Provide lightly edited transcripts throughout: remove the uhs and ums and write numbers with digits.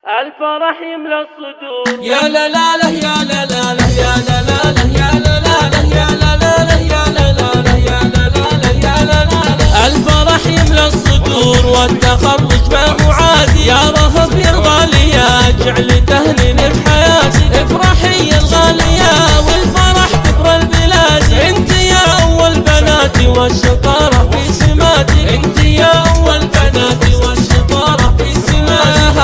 الفرح يملى الصدور. يا لا لا لا يا لا لا لا يا لا لا لا يا لا لا لا يا لا لا لا يا لا لا لا يا لا لا لا يا لا لا. الفرح يملى الصدور والتخرج ما هو عادي، يا رهب يا الغالية اجعل تهنين بحياتي. افرحي يا الغالية والفرح كبر البلاد، انت يا اول بناتي والشطارة في سماتي، انت يا اول بناتي والشطارة في سماتي.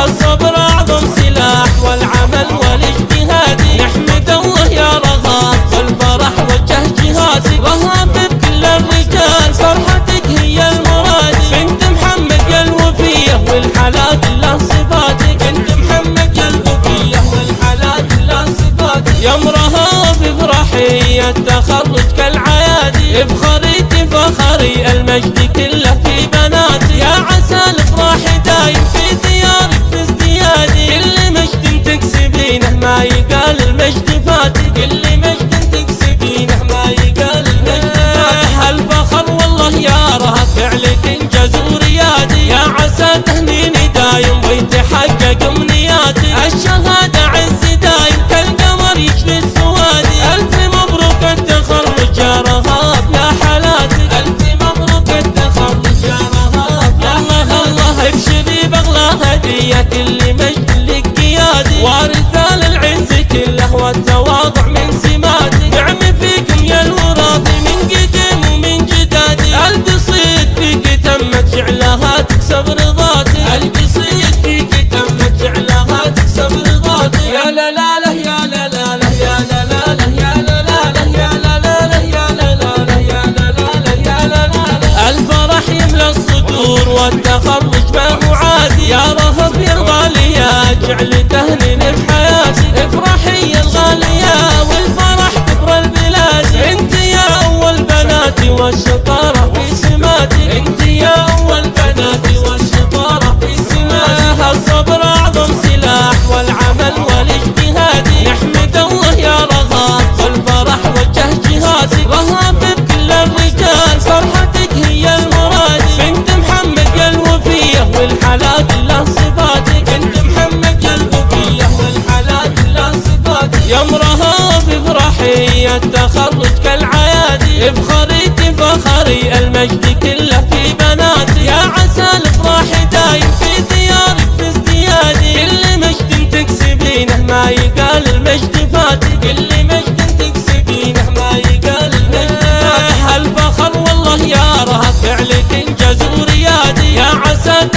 الصبر اعظم سلاح والعمل والاجتهاد، نحمد الله يا رغاب والفرح وجه جهاتي. رهاب بكل الرجال فرحتك هي المراد، بنت محمد يا الوفية والحلال له صفاتك، بنت محمد يا الوفية والحلال له صفاتك. يا مرهاب افرحي التخرج كالعيادي، افخري تفخري المجد كله في بناتي. يا عسى الافراح دايم في ديارك في ازديادي، كل مجد تكسبينه ما يقال المجد فاتي، كل مجد تكسبينه ما يقال المجد فاتي. الفخر والله يا رهب فعلك انجاز وريادي، يا عسى تهنيني دايم ويتحقق امنياتي. الشهادة عز دايم كالقمر يشفي السوادي، الف مبروك التخرج يا رهاب يا حالاتي، الف مبروك التخرج يا رهاب يا الله. الله ابشري باغلى هدية كل مجد لك قيادي، وارثة للعز كله والتواضع من سماتي. نعم فيكم يا الوراثي من قديم ومن جدادي، القصيد فيك تمت جعلها تكسب رضاتي، القصيد فيك تمت جعلها تكسب رضاتي. يا لا لا لا يا لا لا لا يا لا لا لا يا لا لا لا يا لا لا لا يا لا لا لا يا لا لا لا يا لا لا. الفرح يملى الصدور والتخرج ما هو عادي، يا رهب يا الغالية اجعل تهنين بحياتي. افرحي يا الغالية والفرح كبر البلاد، انت يا اول بناتي والشطارة في سماتي، انت يا اول بناتي والشطارة في سماتي. الصبر اعظم سلاح والعمل والاجتهاد، نحمد الله يا رغاب والفرح وجه جهاتي. رهاب بكل الرجال فرحتك هي المراد، بنت محمد يا الوفية والحلال له صفاتك، بنت محمد يا الوفية والحلال له صفاتك. يا مرهاب افرحي التخرج كالعيادي، افخري تفخري المجد كله في بناتي. يا عسى الافراح دايم في ديارك في ازديادي، كل مجد تكسبينه ما يقال المجد فاتي، كل مجد تكسبينه ما يقال المجد فاتي. الفخر والله يا رهب فعلك انجاز وريادي، يا عسى